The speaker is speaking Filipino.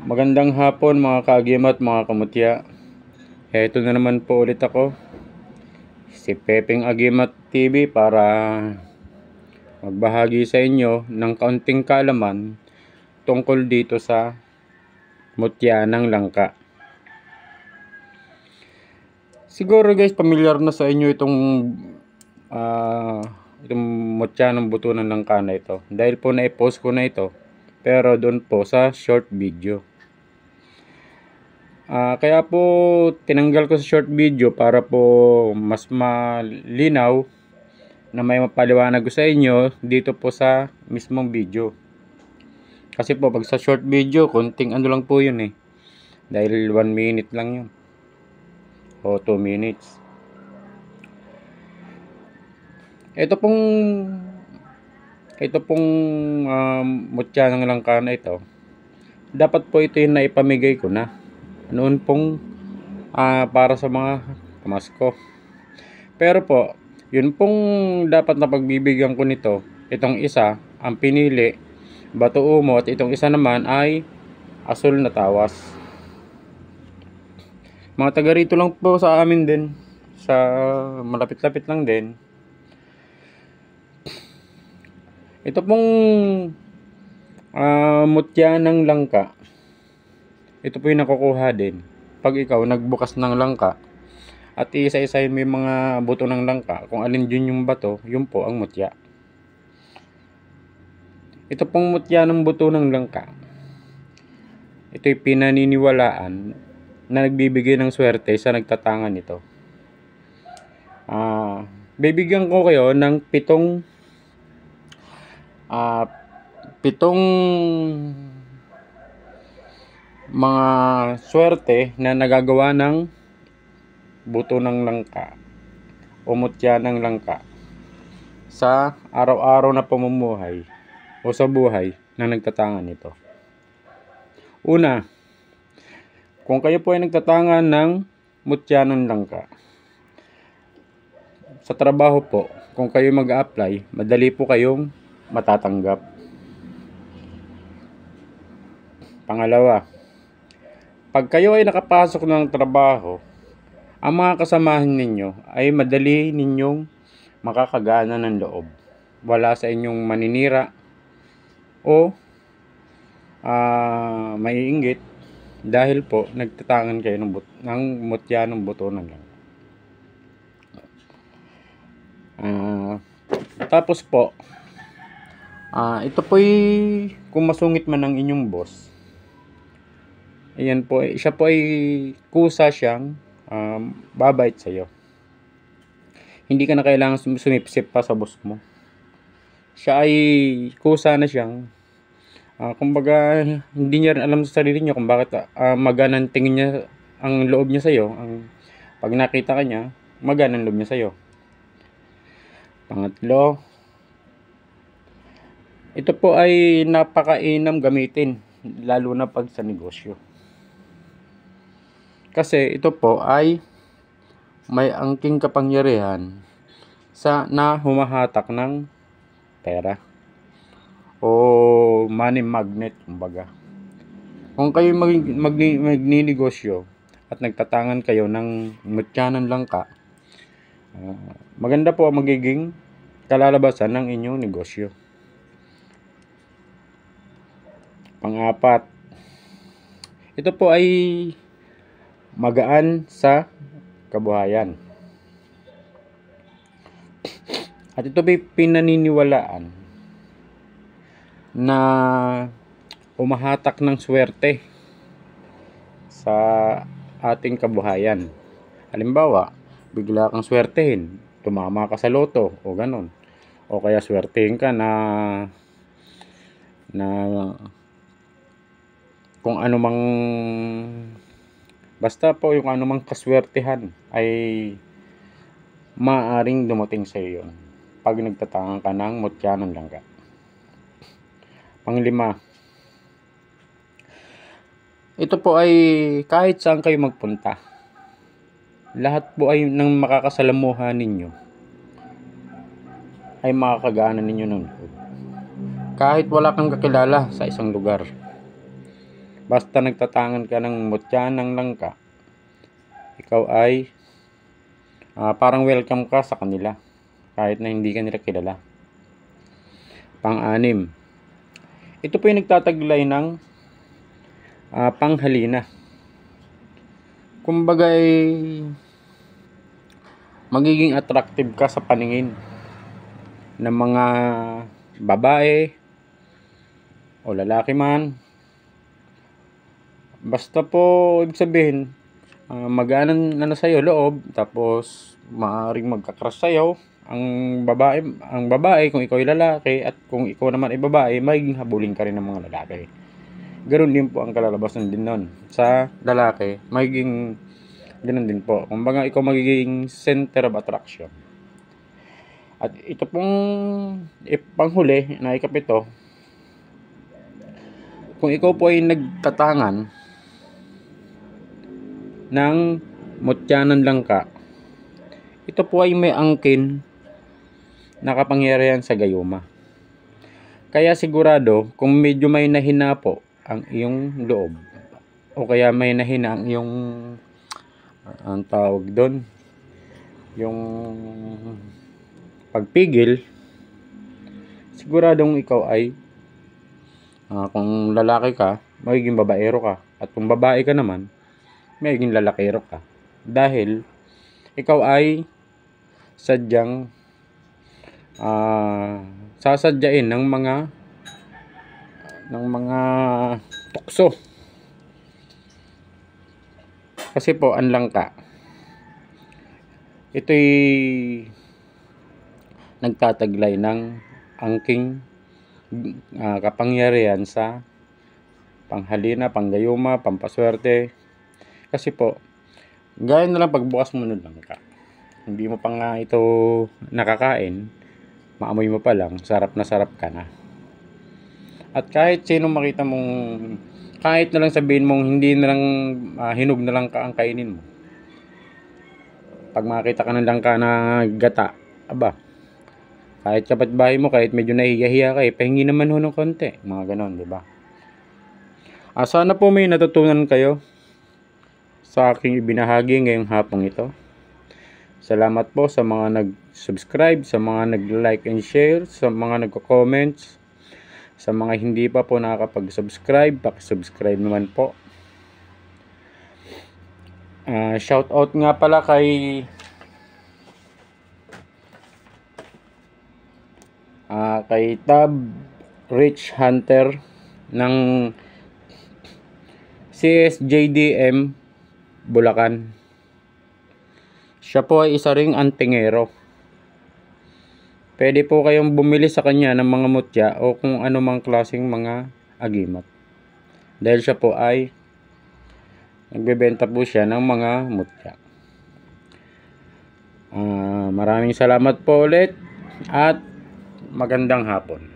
Magandang hapon mga kaagimat, mga kamutya. Heto na naman po ulit ako, si Pepeng Agimat TV, para magbahagi sa inyo ng kaunting kaalaman tungkol dito sa mutya ng langka. Siguro guys, pamilyar na sa inyo itong mutya ng buto ng langka na ito, dahil po na-post ko na ito, pero doon po sa short video. Kaya po tinanggal ko sa short video para po mas malinaw na may mapaliwanag ko sa inyo dito po sa mismong video. Kasi po pag sa short video, konting ano lang po yun dahil 1 minute lang yun o 2 minutes. Ito pong mutya ng langka na ito, dapat po ito yung naipamigay ko na noon pong para sa mga kamasko. Pero po, yun pong dapat na pagbibigyan ko nito, itong isa, ang pinili, bato umo, at itong isa naman ay asul na tawas. Mga taga rito lang po sa amin din, sa malapit-lapit lang din. Ito pong mutya ng langka, ito po yung nakukuha din pag ikaw nagbukas ng langka at isa-isahin mo yung mga buto ng langka, kung alin dyan yung bato, yun po ang mutya. Ito pong mutya ng buto ng langka, ito'y pinaniniwalaan na nagbibigay ng swerte sa nagtatangan nito. Bibigyan ko kayo ng pitong mga swerte na nagagawa ng buto ng langka o mutya ng langka sa araw-araw na pamumuhay o sa buhay ng nagtatangan nito. Una, kung kayo po ay nagtatangan ng mutya ng langka, sa trabaho po, kung kayo mag-a-apply, madali po kayong matatanggap. Pangalawa, pag kayo ay nakapasok ng trabaho, ang mga kasamahan ninyo ay madali ninyong makakagana ng loob. Wala sa inyong maninira o maiinggit dahil po nagtatangan kayo ng mutya ng buto ng langka. Tapos po, ito po'y kung masungit man ang inyong boss, ayan po, siya po ay kusa siyang babait sa iyo. Hindi ka na kailangan sumipsip pa sa boss mo. Siya ay kusa na siyang kumbaga hindi niya rin alam sa sarili niya kung bakit maganang tingin niya ang loob niya sa iyo. Pag nakita ka niya, maganang loob niya sa iyo. Pangatlo, ito po ay napakainam gamitin, lalo na pag sa negosyo. Kasi ito po ay may angking kapangyarihan na humahatak ng pera o money magnet, kumbaga. Kung kayo magninegosyo at nagtatangan kayo ng mutya ng langka, maganda po ang magiging kalalabasan ng inyong negosyo. Pang-apat, ito po ay magaan sa kabuhayan. At ito ay pinaniniwalaan na umahatak ng swerte sa ating kabuhayan. Halimbawa, bigla kang swertehin, tumama ka sa loto o ganon, o kaya swertehin ka na kung ano mang, basta po yung ano mang kaswertehan ay maaaring dumating sa iyo pag nagtatangan ka ng mutya ng langka. Panglima, ito po ay kahit saan kayo magpunta, lahat po ay ng makakasalamuhan ninyo ay makakagana ninyo ng loob. Kahit wala kang kakilala sa isang lugar, basta nagtatangan ka ng mutya ng langka, ikaw ay parang welcome ka sa kanila kahit na hindi ka nila kilala. Pang-anim, ito po yung nagtataglay ng panghalina. Kumbaga magiging attractive ka sa paningin ng mga babae o lalaki man. Basta po, ibig sabihin, mag-aanan sa'yo loob, tapos maaaring magka-crush sa'yo ang babae kung ikaw ay lalaki, at kung ikaw naman ay babae, magiging habulin ka rin ng mga lalaki. Ganoon din po ang kalalabasan din nun. Sa lalaki, magiging ganoon din po. Kumbaga, ikaw magiging center of attraction. At ito pong panghuli na ikapito, kung ikaw po ay nagtatangan ng mutya ng langka, ito po ay may angkin na kapangyarihan sa gayuma. Kaya sigurado, kung medyo may nahina po ang iyong loob, o kaya may nahina ang iyong ang tawag doon, yung pagpigil, siguradong ikaw ay kung lalaki ka, magiging babaero ka, at kung babae ka naman, magiging lalakero ka, dahil ikaw ay sadyang sasadyain ng mga tukso. Kasi po ang langka, ito'y nagtataglay ng angking kapangyarihan sa panghalina, panggayuma, pampaswerte. Kasi po, gaya na lang pagbukas mo ng langka, hindi mo pa nga ito nakakain, maamoy mo pa lang, sarap na sarap ka na. At kahit sino makita mong, kahit na lang sabihin mong hindi na lang hinog na lang ka ang kainin mo, pag makita ka ng langka na gata, aba, kahit kapitbahay mo, kahit medyo nahihiya ka, pahingi naman ho ng konti, mga ganon, di ba? Sana po may natutunan kayo sa aking ibinahagi ngayong hapong ito. Salamat po sa mga nag-subscribe, sa mga nag-like and share, sa mga nagko-comments. Sa mga hindi pa po nakakapag-subscribe, paki-subscribe naman po. Shout out nga pala kay Tab Rich Hunter ng CSJDM Bulacan. Siya po ay isa ring antingero. Pwede po kayong bumili sa kanya ng mga mutya o kung anumang klaseng mga agimat. Dahil siya po ay nagbebenta po siya ng mga mutya. Maraming salamat po ulit at magandang hapon.